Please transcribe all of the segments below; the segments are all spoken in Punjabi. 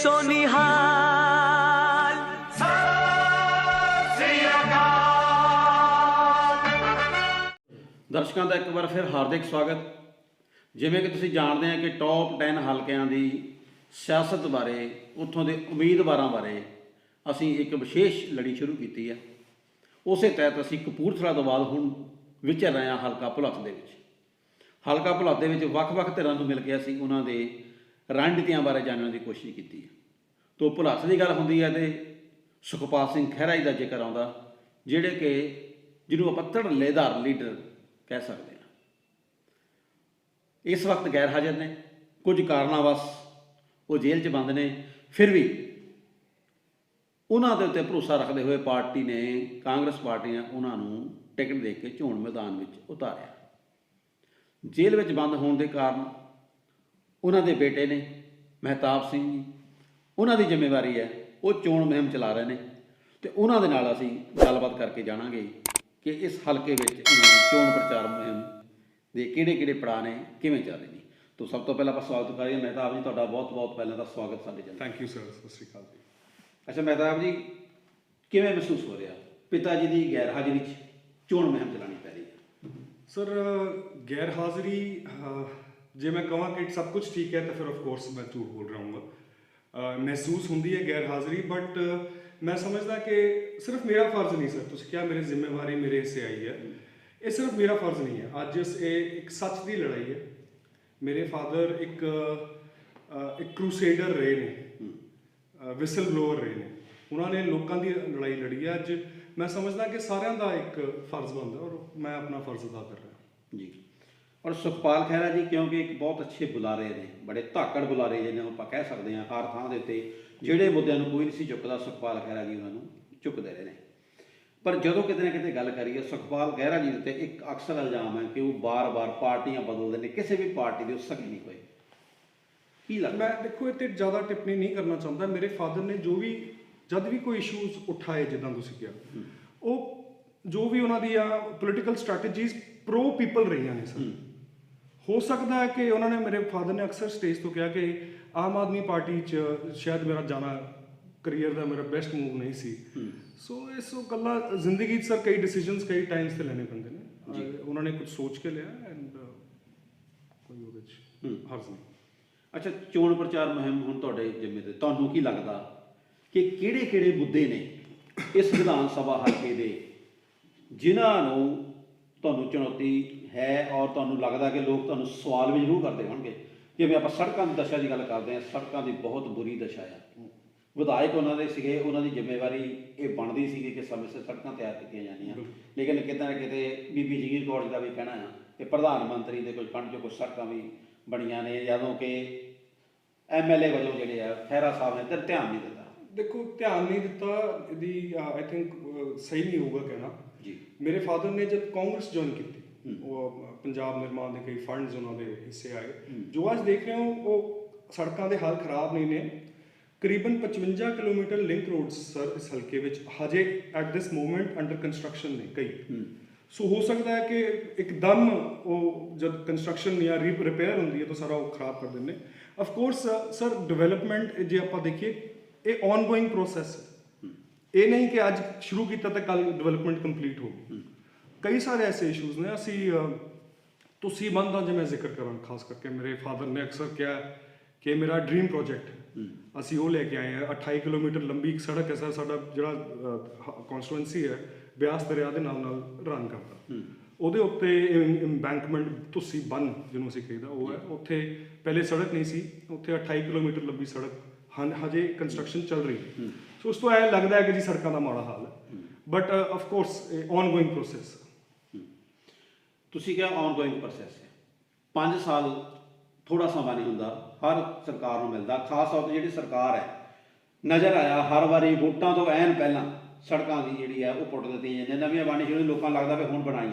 सोनिहाल ਦਰਸ਼ਕਾਂ ਦਾ ਇੱਕ ਵਾਰ ਫਿਰ ਹਾਰਦਿਕ ਸਵਾਗਤ। ਜਿਵੇਂ ਕਿ ਤੁਸੀਂ ਜਾਣਦੇ ਆ ਕਿ ਟੌਪ 10 ਹਲਕਿਆਂ ਦੀ ਸਿਆਸਤ ਬਾਰੇ, ਉੱਥੋਂ ਦੇ ਉਮੀਦਵਾਰਾਂ ਬਾਰੇ ਅਸੀਂ ਇੱਕ ਵਿਸ਼ੇਸ਼ ਲੜੀ ਸ਼ੁਰੂ ਕੀਤੀ ਹੈ। ਉਸੇ ਤਹਿਤ ਅਸੀਂ ਕਪੂਰਥਲਾ ਤੋਂ ਬਾਅਦ ਹੁਣ ਵਿਚਰ ਰਹੇ ਹਾਂ ਹਲਕਾ ਭੁਲੱਥ ਦੇ ਵਿੱਚ। ਹਲਕਾ ਭੁਲੱਥ ਦੇ ਵਿੱਚ ਵੱਖ-ਵੱਖ ਧਿਰਾਂ ਨੂੰ ਮਿਲ ਕੇ ਅਸੀਂ ਉਹਨਾਂ ਦੇ ਰਣਨੀਤੀਆਂ ਬਾਰੇ ਜਾਣਨ ਦੀ ਕੋਸ਼ਿਸ਼ ਕੀਤੀ ਹੈ। ਤੋਂ ਭੁਲੱਥ ਦੀ ਗੱਲ ਹੁੰਦੀ ਹੈ ਤੇ ਸੁਖਪਾਲ ਸਿੰਘ ਖਹਿਰਾ ਜੀ ਦਾ ਜ਼ਿਕਰ ਆਉਂਦਾ, ਜਿਹੜੇ ਕਿ ਜਿਹਨੂੰ ਆਪਾਂ ਧੜੱਲੇਦਾਰ ਲੀਡਰ ਕਹਿ ਸਕਦੇ ਹਾਂ। ਇਸ ਵਕਤ ਗੈਰ ਹਾਜ਼ਰ ਨੇ, ਕੁਝ ਕਾਰਨਾਂ ਵਸ ਉਹ ਜੇਲ੍ਹ 'ਚ ਬੰਦ ਨੇ। ਫਿਰ ਵੀ ਉਹਨਾਂ ਦੇ ਉੱਤੇ ਭਰੋਸਾ ਰੱਖਦੇ ਹੋਏ ਪਾਰਟੀ ਨੇ, ਕਾਂਗਰਸ ਪਾਰਟੀ ਨੇ ਉਹਨਾਂ ਨੂੰ ਟਿਕਟ ਦੇ ਕੇ ਚੋਣ ਮੈਦਾਨ ਵਿੱਚ ਉਤਾਰਿਆ। ਜੇਲ੍ਹ ਵਿੱਚ ਬੰਦ ਹੋਣ ਦੇ ਕਾਰਨ ਉਹਨਾਂ ਦੇ ਬੇਟੇ ਨੇ ਮਹਿਤਾਬ ਸਿੰਘ ਜੀ, ਉਹਨਾਂ ਦੀ ਜ਼ਿੰਮੇਵਾਰੀ ਹੈ, ਉਹ ਚੋਣ ਮੁਹਿੰਮ ਚਲਾ ਰਹੇ ਨੇ ਅਤੇ ਉਹਨਾਂ ਦੇ ਨਾਲ ਅਸੀਂ ਗੱਲਬਾਤ ਕਰਕੇ ਜਾਣਾਂਗੇ ਕਿ ਇਸ ਹਲਕੇ ਵਿੱਚ ਉਹਨਾਂ ਦੀ ਚੋਣ ਪ੍ਰਚਾਰ ਮੁਹਿੰਮ ਦੇ ਕਿਹੜੇ ਪੜਾਅ ਨੇ, ਕਿਵੇਂ ਚੱਲ ਰਹੇ ਨੇ। ਤਾਂ ਸਭ ਤੋਂ ਪਹਿਲਾਂ ਆਪਾਂ ਸਵਾਗਤ ਕਰੀਏ ਮਹਿਤਾਬ ਜੀ, ਤੁਹਾਡਾ ਬਹੁਤ ਪਹਿਲਾਂ ਦਾ ਸਵਾਗਤ ਸਾਡੇ ਚੈਨਲ। ਥੈਂਕ ਯੂ ਸਰ, ਸਤਿ ਸ਼੍ਰੀ ਅਕਾਲ ਜੀ। ਅੱਛਾ ਮਹਿਤਾਬ ਜੀ, ਕਿਵੇਂ ਮਹਿਸੂਸ ਹੋ ਰਿਹਾ ਪਿਤਾ ਜੀ ਦੀ ਗੈਰ ਹਾਜ਼ਰੀ 'ਚ ਚੋਣ ਮੁਹਿੰਮ ਚਲਾਉਣੀ ਪੈ ਰਹੀ ਹੈ? ਸਰ ਗੈਰ ਹਾਜ਼ਰੀ, ਜੇ ਮੈਂ ਕਹਾਂ ਕਿ ਸਭ ਕੁਝ ਠੀਕ ਹੈ ਤਾਂ ਫਿਰ ਆਫ ਕੋਰਸ ਮੈਂ ਝੂਠ ਬੋਲ ਰਿਹਾ ਹੂੰਗਾ। ਮਹਿਸੂਸ ਹੁੰਦੀ ਹੈ ਗੈਰ ਹਾਜ਼ਰੀ, ਬਟ ਮੈਂ ਸਮਝਦਾ ਕਿ ਸਿਰਫ ਮੇਰਾ ਫਰਜ਼ ਨਹੀਂ ਸਰ, ਤੁਸੀਂ ਕਿਹਾ ਮੇਰੀ ਜ਼ਿੰਮੇਵਾਰੀ ਮੇਰੇ ਹਿੱਸੇ ਆਈ ਹੈ, ਇਹ ਸਿਰਫ ਮੇਰਾ ਫਰਜ਼ ਨਹੀਂ ਹੈ। ਅੱਜ ਇਹ ਇੱਕ ਸੱਚ ਦੀ ਲੜਾਈ ਹੈ। ਮੇਰੇ ਫਾਦਰ ਇੱਕ ਕਰੂਸੇਡਰ ਰਹੇ ਨੇ, ਵਿਸਲ ਬਲੋਅਰ ਰਹੇ ਨੇ, ਉਹਨਾਂ ਨੇ ਲੋਕਾਂ ਦੀ ਲੜਾਈ ਲੜੀ ਹੈ। ਅੱਜ ਮੈਂ ਸਮਝਦਾ ਕਿ ਸਾਰਿਆਂ ਦਾ ਇੱਕ ਫਰਜ਼ ਬਣਦਾ ਔਰ ਮੈਂ ਆਪਣਾ ਫਰਜ਼ ਅਦਾ ਕਰ ਰਿਹਾ ਜੀ। ਔਰ ਸੁਖਪਾਲ ਖਹਿਰਾ ਜੀ ਕਿਉਂਕਿ ਇੱਕ ਬਹੁਤ ਅੱਛੇ ਬੁਲਾਰੇ ਨੇ, ਬੜੇ ਧਾਕੜ ਬੁਲਾਰੇ ਜਿਹਨਾਂ ਨੂੰ ਆਪਾਂ ਕਹਿ ਸਕਦੇ ਹਾਂ। ਹਰ ਥਾਂ ਦੇ ਉੱਤੇ ਜਿਹੜੇ ਮੁੱਦਿਆਂ ਨੂੰ ਕੋਈ ਨਹੀਂ ਸੀ ਚੁੱਕਦਾ, ਸੁਖਪਾਲ ਖਹਿਰਾ ਜੀ ਉਹਨਾਂ ਨੂੰ ਚੁੱਕਦੇ ਰਹੇ ਨੇ। ਪਰ ਜਦੋਂ ਕਿਤੇ ਨਾ ਕਿਤੇ ਗੱਲ ਕਰੀਏ ਸੁਖਪਾਲ ਖਹਿਰਾ ਜੀ ਦੇ ਉੱਤੇ ਇੱਕ ਅਕਸਰ ਇਲਜ਼ਾਮ ਹੈ ਕਿ ਉਹ ਬਾਰ-ਬਾਰ ਪਾਰਟੀਆਂ ਬਦਲਦੇ ਨੇ, ਕਿਸੇ ਵੀ ਪਾਰਟੀ ਦੇ ਉਸਕ ਨਹੀਂ ਹੋਏ। ਕੀ ਲੱਗਦਾ? ਮੈਂ ਦੇਖੋ ਇਹ 'ਤੇ ਜ਼ਿਆਦਾ ਟਿੱਪਣੀ ਨਹੀਂ ਕਰਨਾ ਚਾਹੁੰਦਾ। ਮੇਰੇ ਫਾਦਰ ਨੇ ਜਦ ਵੀ ਕੋਈ ਇਸ਼ੂਜ਼ ਉਠਾਏ, ਜਿੱਦਾਂ ਤੁਸੀਂ ਕਿਹਾ, ਉਹ ਜੋ ਵੀ ਉਹਨਾਂ ਦੀਆਂ ਪੋਲੀਟੀਕਲ ਸਟ੍ਰੈਟਜੀਜ਼ ਪ੍ਰੋ ਪੀਪਲ ਰਹੀਆਂ ਨੇ ਸਰ। ਹੋ ਸਕਦਾ ਹੈ ਕਿ ਉਹਨਾਂ ਨੇ, ਮੇਰੇ ਫਾਦਰ ਨੇ ਅਕਸਰ ਸਟੇਜ ਤੋਂ ਕਿਹਾ ਕਿ ਆਮ ਆਦਮੀ ਪਾਰਟੀ 'ਚ ਸ਼ਾਇਦ ਮੇਰਾ ਜਾਣਾ ਕਰੀਅਰ ਦਾ ਮੇਰਾ ਬੈਸਟ ਮੂਵ ਨਹੀਂ ਸੀ। ਸੋ ਇਸ ਗੱਲਾਂ ਜ਼ਿੰਦਗੀ 'ਚ ਸਰ ਕਈ ਡਿਸੀਜਨਸ ਕਈ ਟਾਈਮਸ 'ਤੇ ਲੈਣੇ ਪੈਂਦੇ ਨੇ। ਉਹਨਾਂ ਨੇ ਕੁਝ ਸੋਚ ਕੇ ਲਿਆ ਐਂਡ ਕੋਈ ਉਹਦੇ 'ਚ ਹਰਜ਼ ਨਹੀਂ। ਅੱਛਾ, ਚੋਣ ਪ੍ਰਚਾਰ ਮੁਹਿੰਮ ਹੁਣ ਤੁਹਾਡੇ ਜ਼ਿੰਮੇ ਤੇ, ਤੁਹਾਨੂੰ ਕੀ ਲੱਗਦਾ ਕਿ ਕਿਹੜੇ ਮੁੱਦੇ ਨੇ ਇਸ ਵਿਧਾਨ ਸਭਾ ਹਲਕੇ ਦੇ ਜਿਨ੍ਹਾਂ ਨੂੰ ਤੁਹਾਨੂੰ ਚੁਣੌਤੀ ਹੈ ਔਰ ਤੁਹਾਨੂੰ ਲੱਗਦਾ ਕਿ ਲੋਕ ਤੁਹਾਨੂੰ ਸਵਾਲ ਵੀ ਜ਼ਰੂਰ ਕਰਦੇ ਹੋਣਗੇ? ਜਿਵੇਂ ਆਪਾਂ ਸੜਕਾਂ ਦੀ ਦਸ਼ਾ ਦੀ ਗੱਲ ਕਰਦੇ ਹਾਂ, ਸੜਕਾਂ ਦੀ ਬਹੁਤ ਬੁਰੀ ਦਸ਼ਾ ਆ। ਵਿਧਾਇਕ ਉਹਨਾਂ ਦੇ ਸੀਗੇ, ਉਹਨਾਂ ਦੀ ਜ਼ਿੰਮੇਵਾਰੀ ਇਹ ਬਣਦੀ ਸੀਗੀ ਕਿ ਸਮੇਂ ਸਿਰ ਸੜਕਾਂ ਤਿਆਰ ਕੀਤੀਆਂ ਜਾਂਦੀਆਂ, ਲੇਕਿਨ ਕਿਤੇ ਨਾ ਕਿਤੇ ਬੀਬੀ ਜਗੀਰ ਕੌਰ ਜੀ ਦਾ ਵੀ ਕਹਿਣਾ ਆ ਕਿ ਪ੍ਰਧਾਨ ਮੰਤਰੀ ਦੇ ਕੁਝ ਫੰਡ 'ਚੋਂ ਕੁਝ ਸੜਕਾਂ ਵੀ ਬਣੀਆਂ ਨੇ, ਜਦੋਂ ਕਿ MLA ਵਜੋਂ ਜਿਹੜੇ ਆ ਖਹਿਰਾ ਸਾਹਿਬ ਨੇ ਧਿਆਨ ਨਹੀਂ ਦਿੱਤਾ। ਦੇਖੋ ਧਿਆਨ ਨਹੀਂ ਦਿੱਤਾ, ਇਹਦੀ ਆਈ ਥਿੰਕ ਸਹੀ ਨਹੀਂ ਹੋਊਗਾ ਕਹਿਣਾ ਜੀ। ਮੇਰੇ ਫਾਦਰ ਨੇ ਜਦ ਕਾਂਗਰਸ ਜੁਆਇਨ ਕੀਤੀ, ਉਹ ਪੰਜਾਬ ਨਿਰਮਾਣ ਦੇ ਕਈ ਫੰਡਸ ਉਹਨਾਂ ਦੇ ਹਿੱਸੇ ਆਏ। ਜੋ ਅੱਜ ਦੇਖ ਰਹੇ ਹੋ ਉਹ ਸੜਕਾਂ ਦੇ ਹਾਲ ਖਰਾਬ ਨਹੀਂ ਨੇ। ਕਰੀਬਨ 55 ਕਿਲੋਮੀਟਰ ਲਿੰਕ ਰੋਡਸ ਸਰ ਇਸ ਹਲਕੇ ਵਿੱਚ ਹਜੇ at this moment under construction ਨੇ ਕਈ। ਸੋ ਹੋ ਸਕਦਾ ਹੈ ਕਿ ਇੱਕਦਮ ਉਹ ਜਦ ਕੰਸਟਰਕਸ਼ਨ ਜਾਂ ਰਿਪੇਅਰ ਹੁੰਦੀ ਹੈ ਤਾਂ ਸਾਰਾ ਉਹ ਖਰਾਬ ਕਰ ਦਿੰਦੇ। ਆਫ ਕੋਰਸ ਸਰ ਡਿਵੈਲਪਮੈਂਟ ਜੇ ਆਪਾਂ ਦੇਖੀਏ ਇਹ ਔਨਗੋਇੰਗ ਪ੍ਰੋਸੈਸ ਹੈ। ਇਹ ਨਹੀਂ ਕਿ ਅੱਜ ਸ਼ੁਰੂ ਕੀਤਾ ਤਾਂ ਕੱਲ੍ਹ ਡਿਵੈਲਪਮੈਂਟ ਕੰਪਲੀਟ ਹੋ ਗਈ। ਕਈ ਸਾਰੇ ਐਸੇ ਇਸ਼ੂਜ਼ ਨੇ। ਅਸੀਂ ਤੁਸੀਂ ਬੰਦਾ ਜੇ ਮੈਂ ਜ਼ਿਕਰ ਕਰਾਂ, ਖਾਸ ਕਰਕੇ ਮੇਰੇ ਫਾਦਰ ਨੇ ਅਕਸਰ ਕਿਹਾ ਕਿ ਮੇਰਾ ਡ੍ਰੀਮ ਪ੍ਰੋਜੈਕਟ ਅਸੀਂ ਉਹ ਲੈ ਕੇ ਆਏ ਹਾਂ। 28 ਕਿਲੋਮੀਟਰ ਲੰਬੀ ਇੱਕ ਸੜਕ ਹੈ ਸਰ, ਸਾਡਾ ਜਿਹੜਾ ਕੌਂਸਟੀਟੂਐਂਸੀ ਹੈ ਬਿਆਸ ਦਰਿਆ ਦੇ ਨਾਲ ਰਨ ਕਰਦਾ। ਉਹਦੇ ਉੱਤੇ ਇੰਬੈਂਕਮੈਂਟ, ਤੁਸੀਂ ਬੰਨ ਜਿਹਨੂੰ ਅਸੀਂ ਕਹੀਦਾ ਉਹ ਹੈ। ਉੱਥੇ ਪਹਿਲੇ ਸੜਕ ਨਹੀਂ ਸੀ, ਉੱਥੇ 28 ਕਿਲੋਮੀਟਰ ਲੰਬੀ ਸੜਕ ਹਜੇ ਕੰਸਟਰਕਸ਼ਨ ਚੱਲ ਰਹੀ ਹੈ। ਸੋ ਉਸ ਤੋਂ ਇਹ ਲੱਗਦਾ ਹੈ ਕਿ ਜੀ ਸੜਕਾਂ ਦਾ ਮਾੜਾ ਹਾਲ ਹੈ, ਬਟ ਆਫ ਕੋਰਸ ਔਨਗੋਇੰਗ ਪ੍ਰੋਸੈਸ। ਤੁਸੀਂ ਕਿਹਾ ਔਨਗੋਇੰਗ ਪ੍ਰੋਸੈਸ ਹੈ। 5 ਸਾਲ ਥੋੜ੍ਹਾ ਸਮਾਂ ਨਹੀਂ ਹੁੰਦਾ, ਹਰ ਸਰਕਾਰ ਨੂੰ ਮਿਲਦਾ। ਖਾਸ ਤੌਰ 'ਤੇ ਜਿਹੜੀ ਸਰਕਾਰ ਹੈ, ਨਜ਼ਰ ਆਇਆ ਹਰ ਵਾਰੀ ਵੋਟਾਂ ਤੋਂ ਐਨ ਪਹਿਲਾਂ ਸੜਕਾਂ ਦੀ ਜਿਹੜੀ ਹੈ ਉਹ ਪੁੱਟ ਦਿੱਤੀਆਂ ਜਾਂਦੀਆਂ, ਨਵੀਆਂ ਬਣਨੀ ਸ਼ੁਰੂ, ਲੋਕਾਂ ਨੂੰ ਲੱਗਦਾ ਵੀ ਹੁਣ ਬਣਾਈ।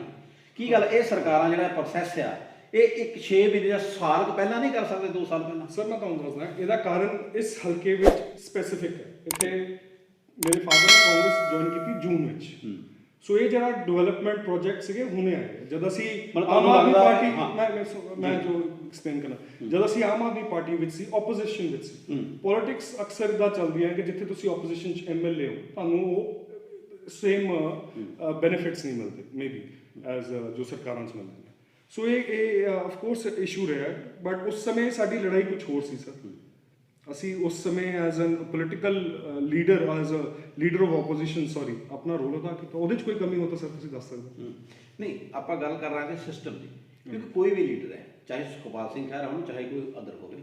ਕੀ ਗੱਲ ਇਹ ਸਰਕਾਰਾਂ ਜਿਹੜਾ ਪ੍ਰੋਸੈਸ ਆ ਇਹ ਇੱਕ 6 ਮਹੀਨੇ ਜਾਂ ਸਾਲ ਕੁ ਪਹਿਲਾਂ ਨਹੀਂ ਕਰ ਸਕਦੇ, 2 ਸਾਲ ਪਹਿਲਾਂ? ਸਰ ਮੈਂ ਤੁਹਾਨੂੰ ਦੱਸਦਾ ਇਹਦਾ ਕਾਰਨ ਇਸ ਹਲਕੇ ਵਿੱਚ ਸਪੈਸੀਫਿਕ ਹੈ। ਇੱਥੇ ਮੇਰੇ ਫਾਦਰ ਨੇ ਕਾਂਗਰਸ ਜੁਆਇਨ ਕੀਤੀ ਜੂਨ ਵਿੱਚ। ਸੋ ਇਹ ਜਿਹੜਾ ਡਿਵੈਲਪਮੈਂਟ ਪ੍ਰੋਜੈਕਟ ਸੀਗੇ ਹੁਣੇ ਆਏ ਜਦ ਅਸੀਂ ਮਤਲਬ ਆਮ ਤੁਹਾਨੂੰ ਆਦਮੀ ਲੱਗਦਾ- ਪਾਰਟੀ ਹਾਂ। ਮੈਂ ਜੋ ਐਕਸਪਲੇਨ ਕਰਨਾ ਜਦ ਅਸੀਂ ਆਮ ਆਦਮੀ ਪਾਰਟੀ ਵਿੱਚ ਸੀ ਆਪੋਜੀਸ਼ਨ ਵਿੱਚ ਸੀ ਪੋਲਿਟਿਕਸ ਅਕਸਰ ਇਦਾਂ ਚੱਲਦੀ ਹੈ ਕਿ ਜਿੱਥੇ ਤੁਸੀਂ ਆਪੋਜੀਸ਼ਨ ਚ ਐਮਐਲਏ ਹੋ ਤੁਹਾਨੂੰ ਉਹ ਸੇਮ ਬੈਨੀਫਿਟਸ ਨਹੀਂ ਮਿਲਦੇ ਮੇਬੀ ਐਜ਼ ਜੋ ਸਰਕਾਰਾਂ ਚ ਮਿਲਦੇ ਨੇ ਸੋ ਇਹ ਆਫ ਕੋਰਸ ਇਸ਼ੂ ਰਿਹਾ ਬਟ ਉਸ ਸਮੇਂ ਸਾਡੀ ਲੜਾਈ ਕੁਝ ਹੋਰ ਸੀ ਸਰ ਅਸੀਂ ਉਸ ਸਮੇਂ as an political leader as a leader of opposition sorry ਆਪਣਾ ਰੋਲ ਅਦਾ ਕੀਤਾ ਉਹਦੇ 'ਚ ਕੋਈ ਕਮੀ ਹੋ ਤਾਂ ਸਰ ਤੁਸੀਂ ਦੱਸ ਸਕਦੇ ਹੋ ਨਹੀਂ ਆਪਾਂ ਗੱਲ ਕਰ ਰਹੇ ਹਾਂ ਸਿਸਟਮ ਦੀ ਕਿਉਂਕਿ ਕੋਈ ਵੀ ਲੀਡਰ ਹੈ ਚਾਹੇ ਸੁਖਪਾਲ ਸਿੰਘ ਖਹਿਰਾ ਹੋਣ ਚਾਹੇ ਕੋਈ ਅਦਰ ਹੋਵੇ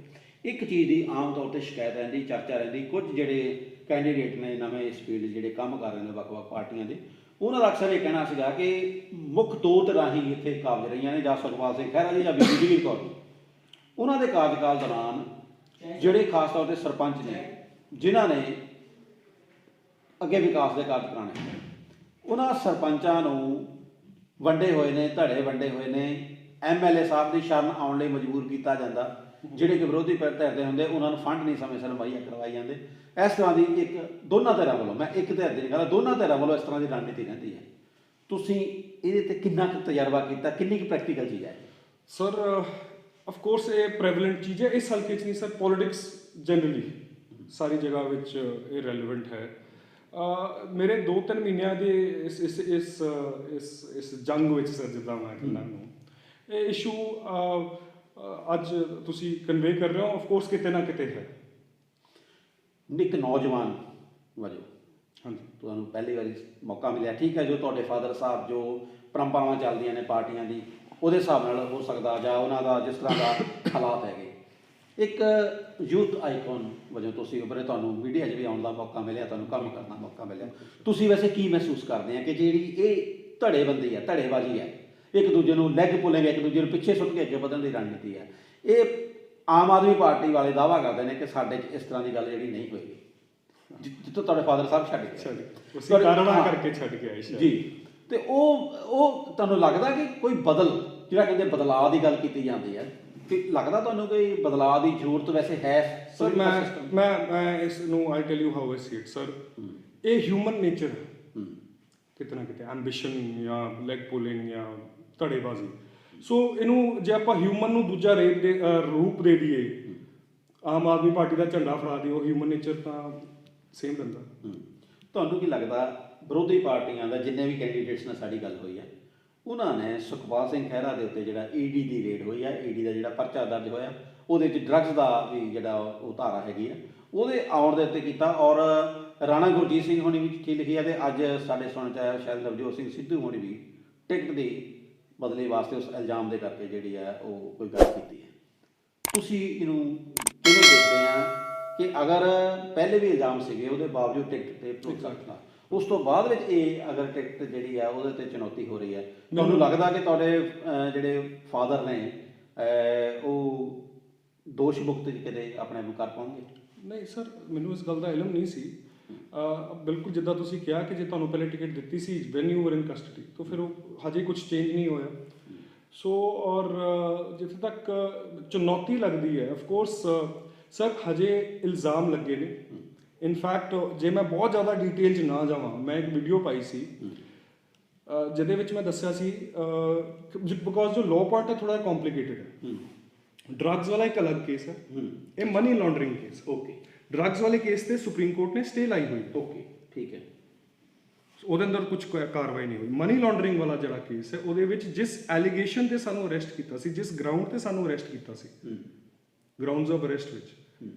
ਇੱਕ ਚੀਜ਼ ਦੀ ਆਮ ਤੌਰ ਤੇ ਸ਼ਿਕਾਇਤ ਰਹਿੰਦੀ ਚਰਚਾ ਰਹਿੰਦੀ ਕੁਝ ਜਿਹੜੇ ਕੈਂਡੀਡੇਟ ਨੇ ਨਵੇਂ ਇਸ ਫੀਲਡ ਜਿਹੜੇ ਕੰਮ ਕਰ ਰਹੇ ਨੇ ਵੱਖ-ਵੱਖ ਪਾਰਟੀਆਂ ਦੇ ਉਹਨਾਂ ਦਾ ਅਕਸਰ ਇਹ ਕਹਿਣਾ ਸੀਗਾ ਕਿ ਮੁੱਖ ਦੋ ਧਿਰਾਂ ਹੀ ਇੱਥੇ ਕਾਬਜ ਰਹੀਆਂ ਨੇ ਜਾਂ ਸੁਖਪਾਲ ਸਿੰਘ ਖਹਿਰਾ ਜੀ ਜਾਂ ਬੀਬੀ ਜਗੀਰ ਕੌਰ ਜੀ ਉਹਨਾਂ ਦੇ ਕਾਰਜਕਾਲ ਦੌਰਾਨ ਜਿਹੜੇ ਖਾਸ ਤੌਰ ਤੇ ਸਰਪੰਚ ਨੇ ਜਿਨ੍ਹਾਂ ਨੇ ਅੱਗੇ ਵਿਕਾਸ ਦੇ ਕਾਰਜ ਕਰਾਉਣੇ ਉਹਨਾਂ ਸਰਪੰਚਾਂ ਨੂੰ ਵੰਡੇ ਹੋਏ ਨੇ ਧੜੇ ਵੰਡੇ ਹੋਏ ਨੇ ਐਮਐਲਏ ਸਾਹਿਬ ਦੀ ਸ਼ਰਨ ਆਉਣ ਲਈ ਮਜਬੂਰ ਕੀਤਾ ਜਾਂਦਾ ਜਿਹੜੇ ਕਿ ਵਿਰੋਧੀ ਧਿਰ ਦੇ ਹੁੰਦੇ ਉਹਨਾਂ ਨੂੰ ਫੰਡ ਨਹੀਂ ਸਮੇਂ ਸਿਰ ਮੁਹੱਈਆ ਕਰਵਾਈ ਜਾਂਦੇ ਇਸ ਤਰ੍ਹਾਂ ਦੀ ਇੱਕ ਦੋਨਾਂ ਧਿਰਾਂ ਵੱਲੋਂ ਮੈਂ ਇੱਕ ਧਿਰ ਦੀ ਨਹੀਂ ਕਹਿੰਦਾ ਦੋਨਾਂ ਧਿਰਾਂ ਵੱਲੋਂ ਇਸ ਤਰ੍ਹਾਂ ਦੀ ਰਣਨੀਤੀ ਰਹਿੰਦੀ ਹੈ ਤੁਸੀਂ ਇਹਦੇ ਤੇ ਕਿੰਨਾ ਕੁ ਤਜਰਬਾ ਕੀਤਾ ਕਿੰਨੀ ਕੁ ਪ੍ਰੈਕਟੀਕਲ ਚੀਜ਼ ਹੈ ਸਰ ਆਫ ਕੋਰਸ ਇਹ ਪ੍ਰੈਵਲੈਂਟ ਚੀਜ਼ ਹੈ ਇਸ ਹਲਕੇ 'ਚ ਨਹੀਂ ਸਰ ਪੋਲਿਟਿਕਸ ਜਨਰਲੀ ਸਾਰੀ ਜਗ੍ਹਾ ਵਿੱਚ ਇਹ ਰੈਲੇਵੈਂਟ ਹੈ ਮੇਰੇ 2-3 ਮਹੀਨਿਆਂ ਦੇ ਇਸ ਜੰਗ ਵਿੱਚ ਸਰ ਜਿੱਦਾਂ ਮੈਂ ਕਹਿੰਦਾ ਨੂੰ ਇਹ ਇਸ਼ੂ ਅੱਜ ਤੁਸੀਂ ਕਨਵੇ ਕਰ ਰਹੇ ਹੋ ਆਫ ਕੋਰਸ ਕਿਤੇ ਨਾ ਕਿਤੇ ਹੈ ਇੱਕ ਨੌਜਵਾਨ ਵਜੋਂ ਹਾਂਜੀ ਤੁਹਾਨੂੰ ਪਹਿਲੀ ਵਾਰੀ ਮੌਕਾ ਮਿਲਿਆ ਠੀਕ ਹੈ ਜੋ ਤੁਹਾਡੇ ਫਾਦਰ ਸਾਹਿਬ ਜੋ ਪਰੰਪਰਾਵਾਂ ਚੱਲਦੀਆਂ ਨੇ ਪਾਰਟੀਆਂ ਦੀ ਉਹਦੇ ਹਿਸਾਬ ਨਾਲ ਹੋ ਸਕਦਾ ਜਾਂ ਉਹਨਾਂ ਦਾ ਜਿਸ ਤਰ੍ਹਾਂ ਦਾ ਹਾਲਾਤ ਹੈਗੇ ਇੱਕ ਯੂਥ ਆਈਕਨ ਵਜੋਂ ਤੁਸੀਂ ਉੱਭਰੇ ਤੁਹਾਨੂੰ ਮੀਡੀਆ 'ਚ ਵੀ ਆਉਣ ਦਾ ਮੌਕਾ ਮਿਲਿਆ ਤੁਹਾਨੂੰ ਕੰਮ ਕਰਨ ਦਾ ਮੌਕਾ ਮਿਲਿਆ ਤੁਸੀਂ ਵੈਸੇ ਕੀ ਮਹਿਸੂਸ ਕਰਦੇ ਆ ਕਿ ਜਿਹੜੀ ਇਹ ਧੜੇਬੰਦੀ ਹੈ ਧੜੇਬਾਜ਼ੀ ਹੈ ਇੱਕ ਦੂਜੇ ਨੂੰ ਲੈਗ ਪੁਲਿੰਗ ਇੱਕ ਦੂਜੇ ਨੂੰ ਪਿੱਛੇ ਸੁੱਟ ਕੇ ਅੱਗੇ ਵਧਣ ਦੀ ਰਣਨੀਤੀ ਹੈ ਇਹ ਆਮ ਆਦਮੀ ਪਾਰਟੀ ਵਾਲੇ ਦਾਅਵਾ ਕਰਦੇ ਨੇ ਕਿ ਸਾਡੇ 'ਚ ਇਸ ਤਰ੍ਹਾਂ ਦੀ ਗੱਲ ਜਿਹੜੀ ਨਹੀਂ ਹੋਏਗੀ ਜਿੱਥੋਂ ਤੁਹਾਡੇ ਫਾਦਰ ਸਾਹਿਬ ਛੱਡ ਗਏ ਉਸੇ ਕਾਰਨਾਂ ਕਰਕੇ ਛੱਡ ਕੇ ਆਏ ਜੀ ਤੇ ਉਹ ਤੁਹਾਨੂੰ ਲੱਗਦਾ ਕਿ ਕੋਈ ਬਦਲ ਜਿਹੜਾ ਕਹਿੰਦੇ ਬਦਲਾਅ ਦੀ ਗੱਲ ਕੀਤੀ ਜਾਂਦੀ ਹੈ ਕਿ ਲੱਗਦਾ ਤੁਹਾਨੂੰ ਕੋਈ ਬਦਲਾਅ ਦੀ ਜ਼ਰੂਰਤ ਵੈਸੇ ਹੈ ਸਰ ਮੈਂ ਇਸ ਨੂੰ I tell you how I see it sir ਇਹ ਹਿਊਮਨ ਨੇਚਰ ਹੈ ਕਿਤੇ ਨਾ ਕਿਤੇ ਐਂਬੀਸ਼ਨ ਜਾਂ ਲੈਗ ਪੁਲਿੰਗ ਜਾਂ ਧੜੇਬਾਜ਼ੀ ਸੋ ਇਹਨੂੰ ਜੇ ਆਪਾਂ ਹਿਊਮਨ ਨੂੰ ਦੂਜਾ ਰੂਪ ਦੇ ਦਈਏ ਆਮ ਆਦਮੀ ਪਾਰਟੀ ਦਾ ਝੰਡਾ ਫੜਾ ਦਿਓ ਹਿਊਮਨ ਨੇਚਰ ਤਾਂ ਸੇਮ ਰਹਿੰਦਾ ਤੁਹਾਨੂੰ ਕੀ ਲੱਗਦਾ ਵਿਰੋਧੀ ਪਾਰਟੀਆਂ ਦਾ ਜਿੰਨੇ ਵੀ ਕੈਂਡੀਡੇਟਸ ਨਾਲ ਸਾਡੀ ਗੱਲ ਹੋਈ ਹੈ ਉਹਨਾਂ ਨੇ ਸੁਖਪਾਲ ਸਿੰਘ ਖਹਿਰਾ ਦੇ ਉੱਤੇ ਜਿਹੜਾ ਈਡੀ ਦੀ ਰੇਡ ਹੋਈ ਹੈ ਈਡੀ ਦਾ ਜਿਹੜਾ ਪਰਚਾ ਦਰਜ ਹੋਇਆ ਉਹਦੇ 'ਚ ਡਰੱਗਸ ਦਾ ਵੀ ਜਿਹੜਾ ਉਹ ਧਾਰਾ ਹੈਗੀ ਹੈ ਉਹਦੇ ਆਉਣ ਦੇ ਉੱਤੇ ਕੀਤਾ ਔਰ ਰਾਣਾ ਗੁਰਜੀਤ ਸਿੰਘ ਹੋਣੀ ਵੀ ਚਿੱਠੀ ਲਿਖੀ ਹੈ ਅਤੇ ਅੱਜ ਸਾਡੇ ਸੁਣਨ 'ਚ ਆਇਆ ਸ਼ਾਇਦ ਨਵਜੋਤ ਸਿੰਘ ਸਿੱਧੂ ਹੋਣੀ ਵੀ ਟਿਕਟ ਦੀ ਬਦਲੀ ਵਾਸਤੇ ਉਸ ਇਲਜ਼ਾਮ ਦੇ ਕਰਕੇ ਜਿਹੜੀ ਹੈ ਉਹ ਕੋਈ ਗੱਲ ਕੀਤੀ ਹੈ ਤੁਸੀਂ ਇਹਨੂੰ ਕਿਵੇਂ ਦੇਖਦੇ ਆ ਕਿ ਅਗਰ ਪਹਿਲੇ ਵੀ ਇਲਜ਼ਾਮ ਸੀਗੇ ਉਹਦੇ ਬਾਵਜੂਦ ਟਿਕਟ ਤੇ ਭਰੋਸਾ ਰੱਖਣਾ ਉਸ ਤੋਂ ਬਾਅਦ ਵਿੱਚ ਇਹ ਅਗਰ ਟਿਕਟ ਜਿਹੜੀ ਹੈ ਉਹਦੇ 'ਤੇ ਚੁਣੌਤੀ ਹੋ ਰਹੀ ਹੈ ਤੁਹਾਨੂੰ ਲੱਗਦਾ ਕਿ ਤੁਹਾਡੇ ਜਿਹੜੇ ਫਾਦਰ ਨੇ ਉਹ ਦੋਸ਼ ਮੁਕਤ ਕਿਤੇ ਆਪਣੇ ਆਪ ਕਰ ਪਾਉਣਗੇ ਨਹੀਂ ਸਰ ਮੈਨੂੰ ਇਸ ਗੱਲ ਦਾ ਇਲਮ ਨਹੀਂ ਸੀ ਬਿਲਕੁਲ ਜਿੱਦਾਂ ਤੁਸੀਂ ਕਿਹਾ ਕਿ ਜੇ ਤੁਹਾਨੂੰ ਪਹਿਲੇ ਟਿਕਟ ਦਿੱਤੀ ਸੀ when you were in custody ਤਾਂ ਫਿਰ ਉਹ ਹਜੇ ਕੁਝ ਚੇਂਜ ਨਹੀਂ ਹੋਇਆ ਸੋ ਔਰ ਜਿੱਥੇ ਤੱਕ ਚੁਣੌਤੀ ਲੱਗਦੀ ਹੈ ਆਫ ਕੋਰਸ ਸਰ ਹਜੇ ਇਲਜ਼ਾਮ ਲੱਗੇ ਨੇ ਇਨਫੈਕਟ ਜੇ ਮੈਂ ਬਹੁਤ ਜ਼ਿਆਦਾ ਡਿਟੇਲ 'ਚ ਨਾ ਜਾਵਾਂ ਮੈਂ ਇੱਕ ਵੀਡੀਓ ਪਾਈ ਸੀ ਜਿਹਦੇ ਵਿੱਚ ਮੈਂ ਦੱਸਿਆ ਸੀ ਬਿਕੋਜ਼ ਜੋ ਲਾਅ ਪਾਰਟ ਹੈ ਥੋੜ੍ਹਾ ਕੰਪਲਿਕੇਟਡ ਹੈ ਡਰੱਗਸ ਵਾਲਾ ਇੱਕ ਅਲੱਗ ਕੇਸ ਹੈ ਇਹ money laundering case okay drugs ਵਾਲੇ ਕੇਸ ਤੇ ਸੁਪਰੀਮ ਕੋਰਟ ਨੇ ਸਟੇ ਲਾਈ ਹੋਈ ਓਕੇ ਠੀਕ ਹੈ ਉਹਦੇ ਅੰਦਰ ਕੁਝ ਕਾਰਵਾਈ ਨਹੀਂ ਹੋਈ ਮਨੀ ਲਾਂਡਰਿੰਗ ਵਾਲਾ ਜਿਹੜਾ ਕੇਸ ਹੈ ਉਹਦੇ ਵਿੱਚ ਜਿਸ ਐਲੀਗੇਸ਼ਨ ਤੇ ਸਾਨੂੰ ਅਰੈਸਟ ਕੀਤਾ ਸੀ ਜਿਸ ਗਰਾਊਂਡ ਤੇ ਸਾਨੂੰ ਅਰੈਸਟ ਕੀਤਾ ਸੀ ਗਰਾਊਂਡਸ ਆਫ ਅਰੈਸਟ ਵਿੱਚ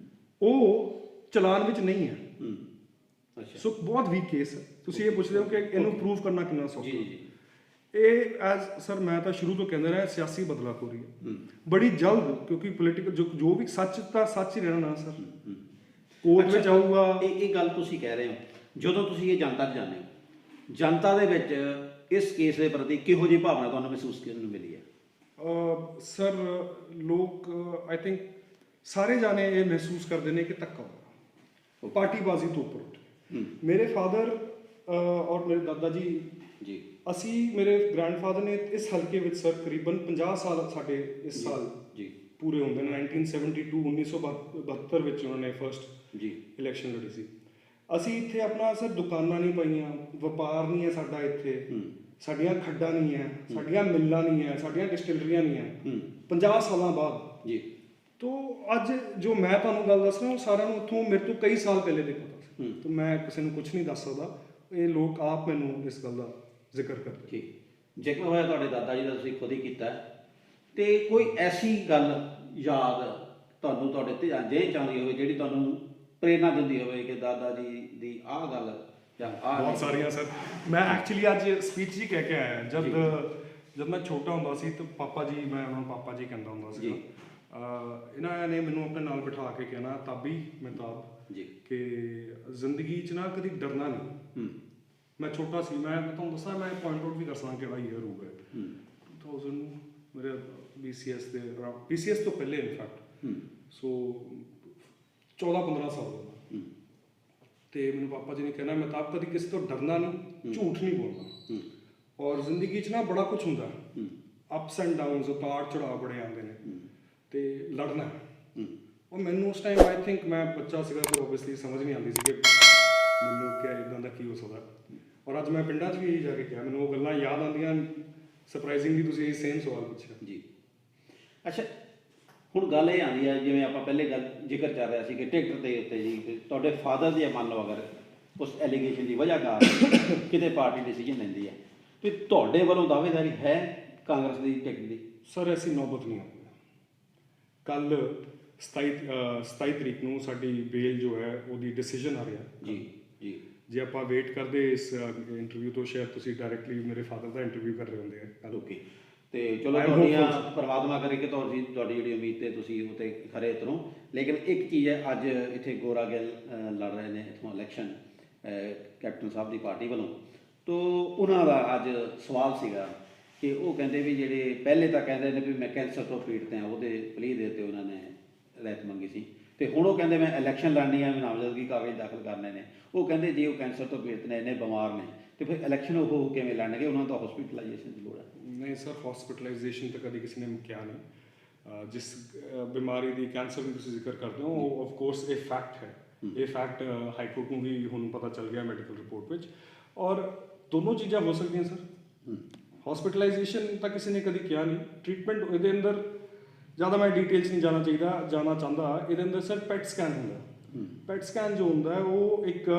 ਉਹ ਚਲਾਨ ਵਿੱਚ ਨਹੀਂ ਹੈ ਅੱਛਾ ਸੋ ਬਹੁਤ ਵੀਕ ਕੇਸ ਹੈ ਤੁਸੀਂ ਇਹ ਪੁੱਛਦੇ ਹੋ ਕਿ ਇਹਨੂੰ ਪ੍ਰੂਵ ਕਰਨਾ ਕਿੰਨਾ ਸੌਖਾ ਜੀ ਜੀ ਇਹ ਐਜ਼ ਸਰ ਮੈਂ ਤਾਂ ਸ਼ੁਰੂ ਤੋਂ ਕਹਿੰਦਾ ਰਿਹਾ ਸਿਆਸੀ ਬਦਲਾਖੋਰੀ ਹੈ ਬੜੀ ਜਲਦ ਕਿਉਂਕਿ ਪੋਲੀਟੀਕਲ ਜੋ ਵੀ ਸੱਚ ਤਾਂ ਸੱਚ ਹੀ ਰਹਿਣਾ ਨਾ ਸਰ ਕੋਰਟ ਵਿੱਚ ਆਊਗਾ ਇਹ ਗੱਲ ਤੁਸੀਂ ਕਹਿ ਰਹੇ ਹੋ ਜਦੋਂ ਤੁਸੀਂ ਇਹ ਜਨਤਾ 'ਚ ਜਾਂਦੇ ਹੋ ਜਨਤਾ ਦੇ ਵਿੱਚ ਇਸ ਕੇਸ ਦੇ ਪ੍ਰਤੀ ਕਿਹੋ ਜਿਹੀ ਭਾਵਨਾ ਤੁਹਾਨੂੰ ਮਹਿਸੂਸ ਕਰਨ ਨੂੰ ਮਿਲੀ ਹੈ ਸਰ ਲੋਕ ਆਈ ਥਿੰਕ ਸਾਰੇ ਜਾਣੇ ਇਹ ਮਹਿਸੂਸ ਕਰਦੇ ਨੇ ਕਿ ਧੱਕਾ ਹੋਇਆ ਪਾਰਟੀਬਾਜ਼ੀ ਤੋਂ ਉੱਪਰ ਮੇਰੇ ਫਾਦਰ ਔਰ ਮੇਰੇ ਦਾਦਾ ਜੀ ਅਸੀਂ ਮੇਰੇ ਗ੍ਰੈਂਡਫਾਦਰ ਨੇ ਇਸ ਹਲਕੇ ਵਿੱਚ ਸਰ ਕਰੀਬਨ 50 ਸਾਲ ਸਾਡੇ ਇਸ ਸਾਲ ਪੂਰੇ ਹੁੰਦੇ ਨੇ 1972 1972 ਵਿੱਚ ਉਹਨਾਂ ਨੇ ਫਸਟ ਇਲੈਕਸ਼ਨ ਲੜੀ ਸੀ ਅਸੀਂ ਇੱਥੇ ਆਪਣਾ ਸਰ ਦੁਕਾਨਾਂ ਨਹੀਂ ਪਾਈਆਂ, ਵਪਾਰ ਨਹੀਂ ਹੈ ਸਾਡਾ ਇੱਥੇ, ਸਾਡੀਆਂ ਖੱਡਾਂ ਨਹੀਂ ਹੈ, ਸਾਡੀਆਂ ਮਿੱਲਾਂ ਨਹੀਂ ਹੈ, ਸਾਡੀਆਂ ਡਿਸਟਿਲਰੀਆਂ ਨਹੀਂ ਹੈ 50 ਸਾਲਾਂ ਬਾਅਦ ਜੀ। ਤੋ ਅੱਜ ਜੋ ਮੈਂ ਤੁਹਾਨੂੰ ਗੱਲ ਦੱਸ ਰਿਹਾ ਉਹ ਸਾਰਿਆਂ ਨੂੰ ਉੱਥੋਂ ਮੇਰੇ ਤੋਂ ਕਈ ਸਾਲ ਪਹਿਲੇ ਦੇ ਪਤਾ ਸੀ, ਤੇ ਮੈਂ ਕਿਸੇ ਨੂੰ ਕੁਝ ਨਹੀਂ ਦੱਸ ਸਕਦਾ, ਇਹ ਲੋਕ ਆਪ ਮੈਨੂੰ ਇਸ ਗੱਲ ਦਾ ਜ਼ਿਕਰ ਕਰਦੇ। ਠੀਕ, ਜ਼ਿਕਰ ਹੋਇਆ ਤੁਹਾਡੇ ਦਾਦਾ ਜੀ ਦਾ, ਤੁਸੀਂ ਖੁਦ ਹੀ ਕੀਤਾ, ਤੇ ਕੋਈ ਐਸੀ ਗੱਲ ਯਾਦ ਤੁਹਾਨੂੰ ਤੁਹਾਡੇ ਧਿਆਨ ਜੇ ਚਾਹੁੰਦੀ ਹੋਵੇ ਜਿਹੜੀ ਤੁਹਾਨੂੰ ਪ੍ਰੇਰਨਾ ਦਿੰਦੀ ਹੋਵੇ ਕਿ ਦਾਦਾ ਜੀ ਦੀ ਆਹ ਗੱਲ ਜਾਂ ਆਹ? ਬਹੁਤ ਸਾਰੀਆਂ ਸਰ। ਮੈਂ ਐਕਚੁਅਲੀ ਅੱਜ ਸਪੀਚ ਹੀ ਕਹਿ ਕੇ ਆਇਆ। ਜਦ ਮੈਂ ਛੋਟਾ ਹੁੰਦਾ ਸੀ ਤਾਂ ਪਾਪਾ ਜੀ, ਮੈਂ ਉਹਨਾਂ ਨੂੰ ਪਾਪਾ ਜੀ ਕਹਿੰਦਾ ਹੁੰਦਾ ਸੀ। ਇਹਨਾਂ ਨੇ ਮੈਨੂੰ ਆਪਣੇ ਨਾਲ ਬਿਠਾ ਕੇ ਕਹਿਣਾ, ਤਾਬੀ ਮਹਿਤਾਬ ਜੀ, ਕਿ ਜ਼ਿੰਦਗੀ 'ਚ ਨਾ ਕਦੀ ਡਰਨਾ ਨਹੀਂ। ਮੈਂ ਛੋਟਾ ਸੀ, ਮੈਂ ਤੁਹਾਨੂੰ ਦੱਸਾਂ, ਮੈਂ ਪੁਆਇੰਟ ਆਊਟ ਵੀ ਕਰ ਸਕਦਾ ਕਿਹੜਾ ਈਅਰ ਹੋਊਗਾ 2000, ਮੇਰੇ BCS ਤੋਂ ਪਹਿਲੇ ਇਨਫੈਕਟ, ਸੋ 14-15 ਸਾਲ ਦਾ। ਤੇ ਮੈਨੂੰ ਪਾਪਾ ਜੀ ਨੇ ਕਹਿਣਾ, ਮਹਿਤਾਬ ਕਦੀ ਕਿਸੇ ਤੋਂ ਡਰਨਾ ਨਹੀਂ, ਝੂਠ ਨਹੀਂ ਬੋਲਣਾ, ਔਰ ਜ਼ਿੰਦਗੀ 'ਚ ਨਾ ਬੜਾ ਕੁਝ ਹੁੰਦਾ, ਅਪਸ ਐਂਡ ਡਾਊਨਸ, ਉਤਾਰ ਚੜਾਅ ਬੜੇ ਆਉਂਦੇ ਨੇ, ਤੇ ਲੜਨਾ। ਉਹ ਮੈਨੂੰ ਉਸ ਟਾਈਮ ਆਈ ਥਿੰਕ ਮੈਂ ਬੱਚਾ ਸੀਗਾ, ਤਾਂ ਓਬਵੀਅਸਲੀ ਸਮਝ ਨਹੀਂ ਆਉਂਦੀ ਸੀ ਕਿ ਮੈਨੂੰ ਕਿਆ ਇੱਦਾਂ ਦਾ ਕੀ ਹੋ ਸਕਦਾ। ਔਰ ਅੱਜ ਮੈਂ ਪਿੰਡਾਂ 'ਚ ਵੀ ਇਹੀ ਜਾ ਕੇ ਕਿਹਾ, ਮੈਨੂੰ ਉਹ ਗੱਲਾਂ ਯਾਦ ਆਉਂਦੀਆਂ। ਸਰਪ੍ਰਾਈਜ਼ਿੰਗਲੀ ਤੁਸੀਂ ਇਹ ਸੇਮ ਸਵਾਲ ਪੁੱਛਿਆ ਜੀ। ਅੱਛਾ, ਹੁਣ ਗੱਲ ਇਹ ਆਉਂਦੀ ਹੈ, ਜਿਵੇਂ ਆਪਾਂ ਪਹਿਲੇ ਗੱਲ ਜ਼ਿਕਰ ਚੱਲ ਰਿਹਾ ਸੀ ਕਿ ਟਿਕਟ ਦੇ ਉੱਤੇ ਜੀ ਤੁਹਾਡੇ ਫਾਦਰ ਦੀ ਮੰਨ ਲਓ ਅਗਰ ਉਸ ਐਲੀਗੇਸ਼ਨ ਦੀ ਵਜ੍ਹਾ ਕਾਰਨ ਕਿਤੇ ਪਾਰਟੀ ਡਿਸੀਜਨ ਲੈਂਦੀ ਹੈ, ਤੇ ਤੁਹਾਡੇ ਵੱਲੋਂ ਦਾਅਵੇਦਾਰੀ ਹੈ ਕਾਂਗਰਸ ਦੀ ਟਿਕਟ ਦੀ? ਸਰ ਐਸੀ ਨੌਬਤ ਨਹੀਂ ਆਉਂਦੀ। ਕੱਲ 27 ਤਰੀਕ ਨੂੰ ਸਾਡੀ ਬੇਲ ਜੋ ਹੈ ਉਹਦੀ ਡਿਸੀਜਨ ਆ ਰਿਹਾ ਜੀ ਜੀ। ਜੇ ਆਪਾਂ ਵੇਟ ਕਰਦੇ ਇਸ ਇੰਟਰਵਿਊ ਤੋਂ, ਸ਼ਾਇਦ ਤੁਸੀਂ ਡਾਇਰੈਕਟਲੀ ਮੇਰੇ ਫਾਦਰ ਦਾ ਇੰਟਰਵਿਊ ਕਰ ਰਹੇ ਹੁੰਦੇ ਆ। ਓਕੇ, ਤੇ ਚਲੋ ਤੁਹਾਡੀਆਂ ਪਰਮਾਤਮਾ ਕਰੇ ਕਿ ਤੁਹਾਡੀ ਜਿਹੜੀ ਉਮੀਦ ਤੇ ਤੁਸੀਂ ਉਹ 'ਤੇ ਖਰੇ ਉਤਰੋ। ਲੇਕਿਨ ਇੱਕ ਚੀਜ਼ ਹੈ, ਅੱਜ ਇੱਥੇ ਗੋਰਾ ਗਿੱਲ ਲੜ ਰਹੇ ਨੇ ਇੱਥੋਂ ਇਲੈਕਸ਼ਨ ਕੈਪਟਨ ਸਾਹਿਬ ਦੀ ਪਾਰਟੀ ਵੱਲੋਂ, ਤੋ ਉਹਨਾਂ ਦਾ ਅੱਜ ਸਵਾਲ ਸੀਗਾ ਕਿ ਉਹ ਕਹਿੰਦੇ ਵੀ ਜਿਹੜੇ ਪਹਿਲੇ ਤਾਂ ਕਹਿੰਦੇ ਨੇ ਵੀ ਮੈਂ ਕੈਂਸਰ ਤੋਂ ਪੀੜਤ ਹਾਂ, ਉਹਦੇ ਪਲੀਹ ਦੇ ਉੱਤੇ ਉਹਨਾਂ ਨੇ ਰਹਿਤ ਮੰਗੀ ਸੀ, ਤੇ ਹੁਣ ਉਹ ਕਹਿੰਦੇ ਮੈਂ ਇਲੈਕਸ਼ਨ ਲੜਨੀ ਆ, ਨਾਮਜ਼ਦਗੀ ਕਾਗਜ਼ ਦਾਖਲ ਕਰਨੇ ਨੇ। ਉਹ ਕਹਿੰਦੇ ਜੇ ਉਹ ਕੈਂਸਰ ਤੋਂ ਪੀੜਤ ਨੇ, ਇੰਨੇ ਬਿਮਾਰ ਨੇ, ਤੇ ਫਿਰ ਇਲੈਕਸ਼ਨ ਉਹ ਕਿਵੇਂ ਲੜਨਗੇ? ਉਹਨਾਂ ਨੂੰ ਤਾਂ ਹਸਪੀਟਲਾਈਜੇਸ਼ਨ ਦੀ ਲੋੜ ਹੈ। ਨਹੀਂ ਸਰ, ਹਸਪੀਟਲਾਈਜੇਸ਼ਨ ਤਾਂ ਕਦੀ ਕਿਸੇ ਨੇ ਕਿਹਾ ਨਹੀਂ। ਜਿਸ ਬਿਮਾਰੀ ਦੀ, ਕੈਂਸਰ ਦੀ ਤੁਸੀਂ ਜ਼ਿਕਰ ਕਰਦੇ ਹੋ, ਉਹ ਆਫ ਕੋਰਸ ਇਹ ਫੈਕਟ ਹੈ। ਇਹ ਫੈਕਟ ਹਾਈ ਕੋਰਟ ਨੂੰ ਵੀ ਹੁਣ ਪਤਾ ਚੱਲ ਗਿਆ ਮੈਡੀਕਲ ਰਿਪੋਰਟ ਵਿੱਚ, ਔਰ ਦੋਨੋਂ ਚੀਜ਼ਾਂ ਹੋ ਸਕਦੀਆਂ ਸਰ। ਹਸਪੀਟਲਾਈਜੇਸ਼ਨ ਤਾਂ ਕਿਸੇ ਨੇ ਕਦੀ ਕਿਹਾ ਨਹੀਂ। ਟ੍ਰੀਟਮੈਂਟ ਇਹਦੇ ਅੰਦਰ ਜ਼ਿਆਦਾ ਮੈਂ ਡਿਟੇਲਸ ਨਹੀਂ ਜਾਣਾ ਚਾਹੁੰਦਾ। ਇਹਦੇ ਅੰਦਰ ਸਰ ਪੈਟ ਸਕੈਨ ਹੁੰਦਾ। ਪੈਟ ਸਕੈਨ ਜੋ ਹੁੰਦਾ ਹੈ ਉਹ ਇੱਕ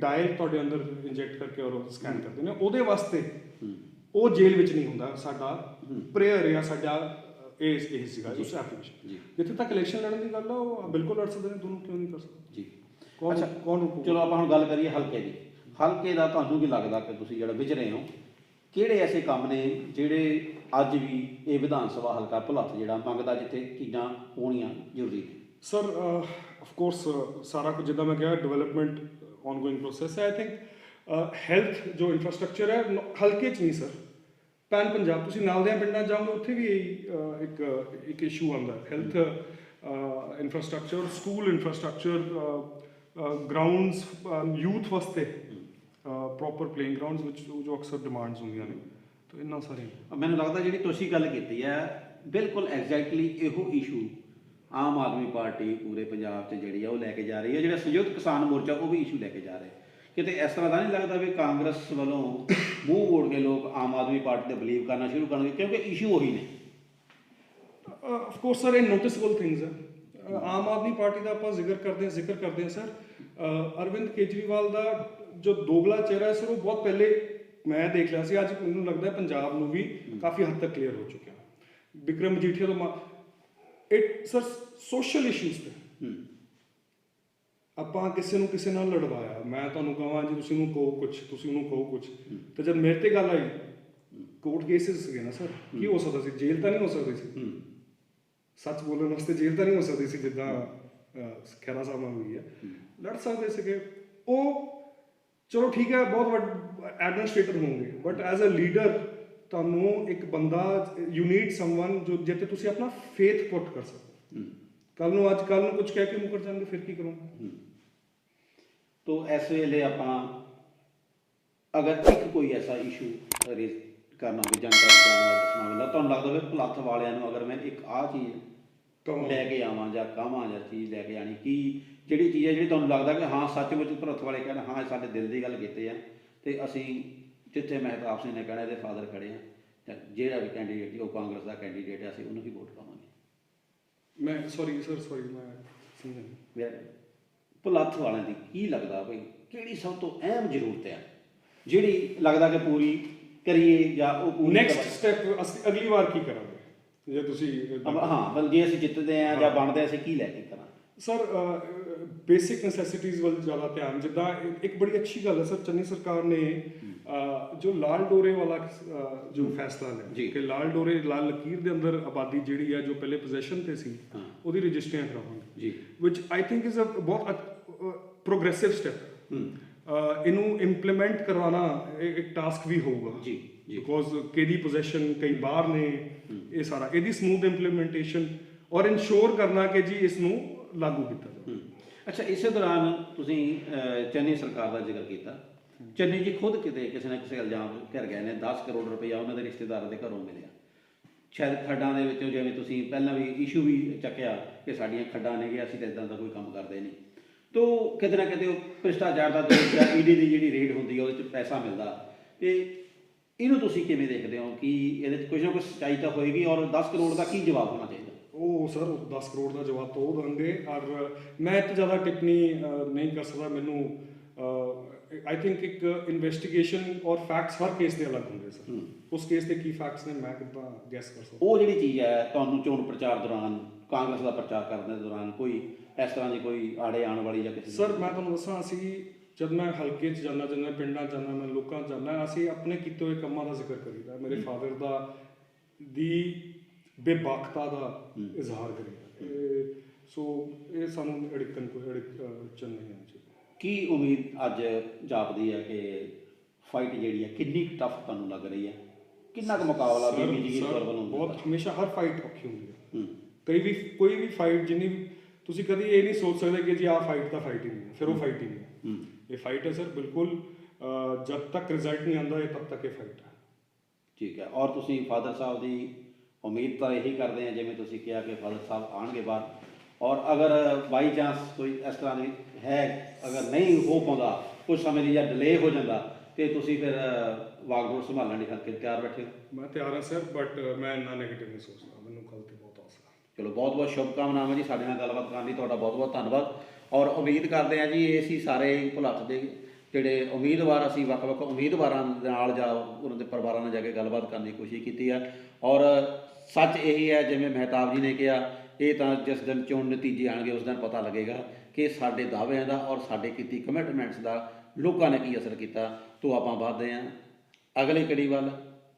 ਡਾਇਲ ਤੁਹਾਡੇ ਅੰਦਰ ਇੰਜੈਕਟ ਕਰਕੇ ਔਰ ਸਕੈਨ ਕਰਦੇ ਨੇ। ਉਹਦੇ ਵਾਸਤੇ ਉਹ ਜੇਲ੍ਹ ਵਿੱਚ ਨਹੀਂ ਹੁੰਦਾ। ਸਾਡਾ ਪ੍ਰੇਅਰ ਜਾਂ ਸਾਡਾ ਇਹ ਸੀਗਾ ਉਸ ਐਪਲੀਕੇਸ਼ਨ। ਜਿੱਥੇ ਤੱਕ ਇਲੈਕਸ਼ਨ ਲੜਨ ਦੀ ਗੱਲ ਆ, ਉਹ ਬਿਲਕੁਲ ਲੜ ਸਕਦੇ ਨੇ ਦੋਨੋਂ, ਕਿਉਂ ਨਹੀਂ ਕਰ ਸਕਦੇ ਜੀ। ਕੌਣ ਚਲੋ ਆਪਾਂ ਹੁਣ ਗੱਲ ਕਰੀਏ ਹਲਕੇ ਦੀ। ਹਲਕੇ ਦਾ ਤੁਹਾਨੂੰ ਕੀ ਲੱਗਦਾ ਕਿ ਤੁਸੀਂ ਜਿਹੜਾ ਵਿਚ ਰਹੇ ਹੋ, ਕਿਹੜੇ ਐਸੇ ਕੰਮ ਨੇ ਜਿਹੜੇ ਅੱਜ ਵੀ ਇਹ ਵਿਧਾਨ ਸਭਾ ਹਲਕਾ ਭੁਲੱਥ ਜਿਹੜਾ ਮੰਗਦਾ, ਜਿੱਥੇ ਚੀਜ਼ਾਂ ਹੋਣੀਆਂ ਜ਼ਰੂਰੀ ਨੇ? ਸਰ ਆਫ ਕੋਰਸ ਸਾਰਾ ਕੁਝ ਜਿੱਦਾਂ ਮੈਂ ਕਿਹਾ, ਡਿਵੈਲਪਮੈਂਟ ਆਨਗੋਇੰਗ ਪ੍ਰੋਸੈਸ ਹੈ। ਆਈ ਥਿੰਕ ਹੈਲਥ ਜੋ ਇਨਫਰਾਸਟ੍ਰਕਚਰ ਹੈ ਹਲਕੇ 'ਚ ਨਹੀਂ ਸਰ, ਪੈਨ ਪੰਜਾਬ ਤੁਸੀਂ ਨਾਲ ਦੇ ਪਿੰਡਾਂ ਜਾਓਗੇ ਉੱਥੇ ਵੀ ਇੱਕ ਇਸ਼ੂ ਆਉਂਦਾ health infrastructure, school infrastructure, grounds youth ਵਾਸਤੇ ਪ੍ਰੋਪਰ ਪਲੇਇੰਗ ਗਰਾਊਂਡਸ ਵਿੱਚ ਜੋ ਅਕਸਰ ਡਿਮਾਂਡਸ ਹੁੰਦੀਆਂ ਨੇ। ਤਾਂ ਇੰਨਾ ਸਾਰੇ ਮੈਨੂੰ ਲੱਗਦਾ ਜਿਹੜੀ ਤੁਸੀਂ ਗੱਲ ਕੀਤੀ ਹੈ ਬਿਲਕੁਲ ਐਗਜ਼ੈਕਟਲੀ ਇਹੋ ਇਸ਼ੂ ਆਮ ਆਦਮੀ ਪਾਰਟੀ ਪੂਰੇ ਪੰਜਾਬ 'ਚ ਜਿਹੜੀ ਆ ਉਹ ਲੈ ਕੇ ਜਾ ਰਹੀ ਹੈ। ਜਿਹੜਾ ਸੰਯੁਕਤ ਕਿਸਾਨ ਮੋਰਚਾ ਉਹ ਵੀ ਇਸ਼ੂ ਲੈ ਕੇ ਜਾ ਰਿਹਾ। ਕਿਤੇ ਇਸ ਤਰ੍ਹਾਂ ਦਾ ਨਹੀਂ ਲੱਗਦਾ ਵੀ ਕਾਂਗਰਸ ਵੱਲੋਂ ਮੂੰਹ ਮੋੜ ਕੇ ਲੋਕ ਆਮ ਆਦਮੀ ਪਾਰਟੀ 'ਤੇ ਬਲੀਵ ਕਰਨਾ ਸ਼ੁਰੂ ਕਰਨਗੇ, ਕਿਉਂਕਿ ਇਸ਼ੂ ਉਹੀ ਨੇ? ਆਫ ਕੋਰਸ ਸਰ ਇਹ ਨੋਟਿਸਬਲ ਥਿੰਗਸ ਹੈ। ਆਮ ਆਦਮੀ ਪਾਰਟੀ ਦਾ ਆਪਾਂ ਜ਼ਿਕਰ ਕਰਦੇ ਹਾਂ ਸਰ। ਅਰਵਿੰਦ ਕੇਜਰੀਵਾਲ ਦਾ ਜੋ ਦੋਗਲਾ ਚਿਹਰਾ ਹੈ ਸਰ, ਉਹ ਬਹੁਤ ਪਹਿਲੇ ਮੈਂ ਦੇਖ ਲਿਆ ਸੀ। ਅੱਜ ਮੈਨੂੰ ਲੱਗਦਾ ਪੰਜਾਬ ਨੂੰ ਵੀ ਕਾਫੀ ਹੱਦ ਤੱਕ ਕਲੀਅਰ ਹੋ ਚੁੱਕਿਆ। ਵਿਕਰਮ ਮਜੀਠੀਆ ਤੋਂ ਸਰ ਸੋਸ਼ਲ ਇਸ਼ੂਜ਼ ਤੇ ਆਪਾਂ ਕਿਸੇ ਨਾਲ ਲੜਵਾਇਆ। ਮੈਂ ਤੁਹਾਨੂੰ ਕਹਾਂ ਜੀ ਤੁਸੀਂ ਉਹਨੂੰ ਕਹੋ ਕੁਛ, ਤੁਸੀਂ ਉਹਨੂੰ ਕਹੋ ਕੁਛ, ਤੇ ਜਦ ਮੇਰੇ ਤੇ ਗੱਲ ਆਈ, ਕੋਰਟ ਕੇਸਿਸ ਸੀਗੇ ਨਾ ਸਰ, ਕੀ ਹੋ ਸਕਦਾ ਸੀ? ਜੇਲ੍ਹ ਤਾਂ ਨਹੀਂ ਹੋ ਸਕਦੀ ਸੀ। ਸੱਚ ਬੋਲਣ ਵਾਸਤੇ ਜੇਲ੍ਹ ਤਾਂ ਨਹੀਂ ਹੋ ਸਕਦੀ ਸੀ, ਜਿੱਦਾਂ ਖਹਿਰਾ ਸਾਹਿਬ ਨਾਲ ਹੋਈ ਹੈ। ਲੜ ਸਕਦੇ ਸੀਗੇ ਉਹ, ਚਲੋ ਠੀਕ ਹੈ, ਬਹੁਤ ਵੱਡੇ ਐਡਮਿਨਿਸਟ੍ਰੇਟਰ ਹੋਣਗੇ, ਬਟ ਐਜ਼ ਅ ਲੀਡਰ ਤੁਹਾਨੂੰ ਇੱਕ ਬੰਦਾ, ਯੂ ਨੀਡ ਸਮਵਨ ਜੋ ਜਿੱਥੇ ਤੁਸੀਂ ਆਪਣਾ ਫੇਥ ਪੁੱਟ ਕਰ ਸਕੋ। ਕੱਲ ਨੂੰ ਕੁਝ ਕਹਿ ਕੇ ਮੁਕਰ ਜਾਣਗੇ, ਫਿਰ ਕੀ ਕਰੋਗੇ? ਤੋ ਇਸ ਵੇਲੇ ਆਪਾਂ ਅਗਰ ਇੱਕ ਕੋਈ ਐਸਾ ਇਸ਼ੂ ਰੇਜ਼ ਕਰਨਾ ਹੋਵੇ, ਜਾਣਕਾਰੀ ਦੱਸਣਾ ਹੁੰਦਾ, ਤੁਹਾਨੂੰ ਲੱਗਦਾ ਵੀ ਭੁਲੱਥ ਵਾਲਿਆਂ ਨੂੰ ਅਗਰ ਮੈਂ ਇੱਕ ਆਹ ਚੀਜ਼ ਲੈ ਕੇ ਆਵਾਂ ਜਾਂ ਕਹਾਂ ਜਾਂ ਚੀਜ਼ ਲੈ ਕੇ ਆਣੀ, ਕੀ ਜਿਹੜੀ ਚੀਜ਼ ਹੈ ਜਿਹੜੀ ਤੁਹਾਨੂੰ ਲੱਗਦਾ ਕਿ ਹਾਂ ਸੱਚਮੁੱਚ ਭਰਤ ਵਾਲੇ ਕਹਿਣ ਹਾਂ ਇਹ ਸਾਡੇ ਦਿਲ ਦੀ ਗੱਲ ਕੀਤੀ ਆ, ਤੇ ਅਸੀਂ ਜਿੱਥੇ ਮਹਿਤਾਬ ਸਿੰਘ ਨੇ ਕਹਿਣਾ ਇਹਦੇ ਫਾਦਰ ਖੜੇ ਆ, ਜਾਂ ਜਿਹੜਾ ਵੀ ਕੈਂਡੀਡੇਟ ਉਹ ਕਾਂਗਰਸ ਦਾ ਕੈਂਡੀਡੇਟ ਹੈ ਅਸੀਂ ਉਹਨੂੰ ਹੀ ਵੋਟ ਪਾਵਾਂਗੇ। ਮੈਂ ਸੌਰੀ ਮੈਂ ਸਮਝਿਆ ਨਹੀਂ। ਮੇਰਾ ਭੁਲੱਥ ਵਾਲਿਆਂ ਦੀ ਕੀ ਲੱਗਦਾ ਬਈ ਕਿਹੜੀ ਸਭ ਤੋਂ ਅਹਿਮ ਜ਼ਰੂਰਤ ਹੈ ਜਿਹੜੀ ਲੱਗਦਾ ਕਿ ਪੂਰੀ ਕਰੀਏ ਜਾਂ ਉਹ ਪੂਰੀ ਨੈਕਸਟ ਸਟੈਪ ਅਸੀਂ ਅਗਲੀ ਵਾਰ ਕੀ ਕਰਾਂਗੇ ਜੇ ਤੁਸੀਂ ਹਾਂ ਬਲ ਜੇ ਅਸੀਂ ਜਿੱਤਦੇ ਹਾਂ ਜਾਂ ਬਣਦੇ ਅਸੀਂ ਕੀ ਲੈ ਕੇ ਕਰਾਂ? ਸਰ ਬੇਸਿਕ ਨੈਸੈਸਿਟੀਜ਼ ਵੱਲ ਜ਼ਿਆਦਾ ਧਿਆਨ, ਜਿੱਦਾਂ ਇੱਕ ਬੜੀ ਅੱਛੀ ਗੱਲ ਹੈ ਸਰ ਚੰਨੀ ਸਰਕਾਰ ਨੇ ਜੋ ਲਾਲ ਡੋਰੇ ਵਾਲਾ ਜੋ ਫੈਸਲਾ ਲਿਆ ਕਿ ਲਾਲ ਡੋਰੇ ਲਾਲ ਲਕੀਰ ਦੇ ਅੰਦਰ ਆਬਾਦੀ ਜਿਹੜੀ ਹੈ ਜੋ ਪਹਿਲੇ ਪੋਜੀਸ਼ਨ ਤੇ ਸੀ ਉਹਦੀ ਰਜਿਸਟਰੀਆਂ ਕਰਾਵਾਂਗੇ ਜੀ, ਵਿਚ ਆਈ ਥਿੰਕ ਇਜ਼ ਅ ਬਹੁਤ ਪ੍ਰੋਗਰੈਸਿਵ ਸਟੈਪ। ਇਹਨੂੰ ਇੰਪਲੀਮੈਂਟ ਕਰਵਾਉਣਾ ਇੱਕ ਟਾਸਕ ਵੀ ਹੋਊਗਾ ਜੀ, ਬਿਕੋਜ਼ ਕਿਹਦੀ ਪੋਜੀਸ਼ਨ ਕਈ ਬਾਹਰ ਨੇ, ਇਹ ਸਾਰਾ ਇਹਦੀ ਸਮੂਥ ਇੰਪਲੀਮੈਂਟੇਸ਼ਨ ਔਰ ਇਨਸ਼ੋਰ ਕਰਨਾ ਕਿ ਜੀ ਇਸ ਨੂੰ ਲਾਗੂ ਕੀਤਾ ਜਾਵੇ। ਅੱਛਾ, ਇਸੇ ਦੌਰਾਨ ਤੁਸੀਂ ਚੰਨੀ ਸਰਕਾਰ ਦਾ ਜ਼ਿਕਰ ਕੀਤਾ। ਚੰਨੀ ਜੀ ਖੁਦ ਕਿਤੇ ਕਿਸੇ ਨਾ ਕਿਸੇ ਇਲਜ਼ਾਮ ਘਿਰ ਗਏ ਨੇ 10 ਕਰੋੜ ਰੁਪਈਆ ਉਹਨਾਂ ਦੇ ਰਿਸ਼ਤੇਦਾਰਾਂ ਦੇ ਘਰੋਂ ਮਿਲਿਆ, ਸ਼ਾਇਦ ਖੱਡਾਂ ਦੇ ਵਿੱਚੋਂ, ਜਿਵੇਂ ਤੁਸੀਂ ਪਹਿਲਾਂ ਵੀ ਇਸ਼ੂ ਵੀ ਚੱਕਿਆ ਕਿ ਸਾਡੀਆਂ ਖੱਡਾਂ ਨੇ ਕਿ ਅਸੀਂ ਤਾਂ ਇੱਦਾਂ ਦਾ ਕੋਈ ਕੰਮ ਕਰਦੇ ਨਹੀਂ, ਤੋ ਕਿਤੇ ਨਾ ਕਿਤੇ ਉਹ ਭ੍ਰਿਸ਼ਟਾਚਾਰ ਦਾ ਦੋਸ਼ ਜਾਂ ਈਡੀ ਦੀ ਜਿਹੜੀ ਰੇਡ ਹੁੰਦੀ ਹੈ ਉਹਦੇ 'ਚ ਪੈਸਾ ਮਿਲਦਾ, ਤੇ ਇਹਨੂੰ ਤੁਸੀਂ ਕਿਵੇਂ ਦੇਖਦੇ ਹੋ ਕਿ ਇਹਦੇ 'ਚ ਕੁਝ ਨਾ ਕੁਝ ਸੱਚਾਈ ਤਾਂ ਹੋਏਗੀ, ਔਰ 10 ਕਰੋੜ ਦਾ ਕੀ ਜਵਾਬ ਹੋਣਾ ਚਾਹੀਦਾ? ਉਹ ਸਰ 10 ਕਰੋੜ ਦਾ ਜਵਾਬ ਤਾਂ ਉਹ ਦੇਣਗੇ, ਔਰ ਮੈਂ ਇੱਥੇ ਜ਼ਿਆਦਾ ਟਿੱਪਣੀ ਨਹੀਂ ਕਰ ਸਕਦਾ। ਮੈਨੂੰ ਆਈ ਥਿੰਕ ਇੱਕ ਇਨਵੈਸਟੀਗੇਸ਼ਨ ਔਰ ਫੈਕਟਸ ਹਰ ਕੇਸ ਦੇ ਅਲੱਗ ਹੁੰਦੇ ਸਰ, ਉਸ ਕੇਸ ਦੇ ਕੀ ਫੈਕਟਸ ਨੇ ਮੈਂ ਕਿੱਦਾਂ ਗੈਸ ਕਰ ਸਕਦਾ? ਉਹ ਜਿਹੜੀ ਚੀਜ਼ ਹੈ ਤੁਹਾਨੂੰ ਚੋਣ ਪ੍ਰਚਾਰ ਦੌਰਾਨ, ਕਾਂਗਰਸ ਦਾ ਪ੍ਰਚਾਰ ਕਰਨ ਦੇ ਦੌਰਾਨ ਕੋਈ ਇਸ ਤਰ੍ਹਾਂ ਦੀ ਕੋਈ ਆੜੇ ਆਉਣ ਵਾਲੀ ਜਾਂ ਕਿਸੇ? ਸਰ ਮੈਂ ਤੁਹਾਨੂੰ ਦੱਸਾਂ, ਅਸੀਂ ਜਦ ਮੈਂ ਹਲਕੇ 'ਚ ਜਾਂਦਾ, ਜਦ ਮੈਂ ਪਿੰਡਾਂ 'ਚ ਜਾਂਦਾ, ਮੈਂ ਲੋਕਾਂ 'ਚ ਜਾਂਦਾ, ਅਸੀਂ ਆਪਣੇ ਕੀਤੇ ਹੋਏ ਕੰਮਾਂ ਦਾ ਜ਼ਿਕਰ ਕਰੀਦਾ, ਮੇਰੇ ਫਾਦਰ ਦਾ ਦੀ ਬੇਬਾਕਤਾ ਦਾ ਇਜ਼ਹਾਰ ਕਰੀਦਾ, ਸੋ ਇਹ ਸਾਨੂੰ ਅੜਿੱਕਣ ਕੋਈ ਅੜਿੱਕਣ ਨਹੀਂ ਆਉਣੀ ਚਾਹੀਦੀ। ਕੀ ਉਮੀਦ ਅੱਜ ਜਾਪਦੀ ਹੈ ਕਿ ਫਾਈਟ ਜਿਹੜੀ ਹੈ ਕਿੰਨੀ ਟਫ ਤੁਹਾਨੂੰ ਲੱਗ ਰਹੀ ਹੈ? ਕਿੰਨਾ ਕੁ ਮੁਕਾਬਲਾ ਬੀਬੀ ਵੱਲੋਂ? ਬਹੁਤ, ਹਮੇਸ਼ਾ ਹਰ ਫਾਈਟ ਔਖੀ ਹੁੰਦੀ ਹੈ। ਕੋਈ ਵੀ ਫਾਈਟ ਜਿੰਨੀ ਵੀ ਤੁਸੀਂ ਕਦੀ ਇਹ ਨਹੀਂ ਸੋਚ ਸਕਦੇ ਕਿ ਜੀ ਆਹ ਫਾਈਟ ਤਾਂ ਫਾਈਟ ਹੀ ਨਹੀਂ ਹੈ, ਫਿਰ ਉਹ ਫਾਈਟ ਹੀ ਨਹੀਂ ਹੈ। ਇਹ ਫਾਈਟ ਹੈ ਸਰ, ਬਿਲਕੁਲ ਜਦ ਤੱਕ ਰਿਜ਼ਲਟ ਨਹੀਂ ਆਉਂਦਾ ਇਹ ਤਦ ਤੱਕ ਇਹ ਫਾਈਟ ਹੈ। ਠੀਕ ਹੈ, ਔਰ ਤੁਸੀਂ ਫਾਦਰ ਸਾਹਿਬ ਦੀ ਉਮੀਦ ਤਾਂ ਇਹੀ ਕਰਦੇ ਹਾਂ, ਜਿਵੇਂ ਤੁਸੀਂ ਕਿਹਾ ਕਿ ਫਾਦਰ ਸਾਹਿਬ ਆਉਣਗੇ ਬਾਹਰ, ਔਰ ਅਗਰ ਬਾਈ ਚਾਂਸ ਕੋਈ ਇਸ ਤਰ੍ਹਾਂ ਦੀ ਹੈ, ਅਗਰ ਨਹੀਂ ਹੋ ਪਾਉਂਦਾ ਕੁਝ ਸਮੇਂ ਲਈ ਜਾਂ ਡਿਲੇ ਹੋ ਜਾਂਦਾ, ਤੇ ਤੁਸੀਂ ਫਿਰ ਵਾਗਡੋਰ ਸੰਭਾਲਣ ਲਈ ਹਲਕੇ ਤਿਆਰ ਬੈਠੇ ਹੋ? ਮੈਂ ਤਿਆਰ ਹਾਂ ਸਰ, ਬਟ ਮੈਂ ਇੰਨਾ ਨੈਗੇਟਿਵ ਨਹੀਂ ਸੋਚਦਾ, ਮੈਨੂੰ ਕੱਲ੍ਹ 'ਤੇ ਬਹੁਤ ਆਸ ਹੈ। ਚਲੋ, ਬਹੁਤ ਬਹੁਤ ਸ਼ੁਭਕਾਮਨਾਵਾਂ ਜੀ ਸਾਡੇ ਨਾਲ ਗੱਲਬਾਤ ਕਰਨ ਲਈ, ਤੁਹਾਡਾ ਬਹੁਤ ਬਹੁਤ ਧੰਨਵਾਦ। ਔਰ ਉਮੀਦ ਕਰਦੇ ਹਾਂ ਜੀ ਇਹ ਸੀ ਸਾਰੇ ਭੁਲੱਥ ਦੇ ਜਿਹੜੇ ਉਮੀਦਵਾਰ, ਅਸੀਂ ਵੱਖ-ਵੱਖ ਉਮੀਦਵਾਰਾਂ ਨਾਲ ਜਾਂ ਉਹਨਾਂ ਦੇ ਪਰਿਵਾਰਾਂ ਨਾਲ ਜਾ ਕੇ ਗੱਲਬਾਤ ਕਰਨ ਦੀ ਕੋਸ਼ਿਸ਼ ਕੀਤੀ ਹੈ, ਔਰ ਸੱਚ ਇਹੀ ਹੈ ਜਿਵੇਂ ਮਹਿਤਾਬ ਜੀ ਨੇ ਕਿਹਾ, ਇਹ ਤਾਂ ਜਿਸ ਦਿਨ ਚੋਣ ਨਤੀਜੇ ਆਉਣਗੇ ਉਸ ਦਿਨ ਪਤਾ ਲੱਗੇਗਾ ਕਿ ਸਾਡੇ ਦਾਅਵਿਆਂ ਦਾ ਔਰ ਸਾਡੇ ਕੀਤੀ ਕਮਿਟਮੈਂਟਸ ਦਾ ਲੋਕਾਂ ਨੇ ਕੀ ਅਸਰ ਕੀਤਾ। ਤੋਂ ਆਪਾਂ ਵੱਧਦੇ ਹਾਂ ਅਗਲੀ ਕੜੀ ਵੱਲ,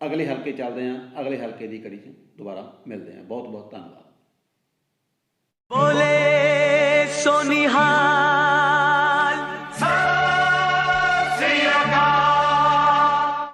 ਅਗਲੇ ਹਲਕੇ ਚੱਲਦੇ ਹਾਂ, ਅਗਲੇ ਹਲਕੇ ਦੀ ਕੜੀ 'ਚ ਦੁਬਾਰਾ ਮਿਲਦੇ ਹਾਂ। ਬਹੁਤ ਬਹੁਤ ਧੰਨਵਾਦ। ਬੋਲੇ ਸੋਨਿਹਾ।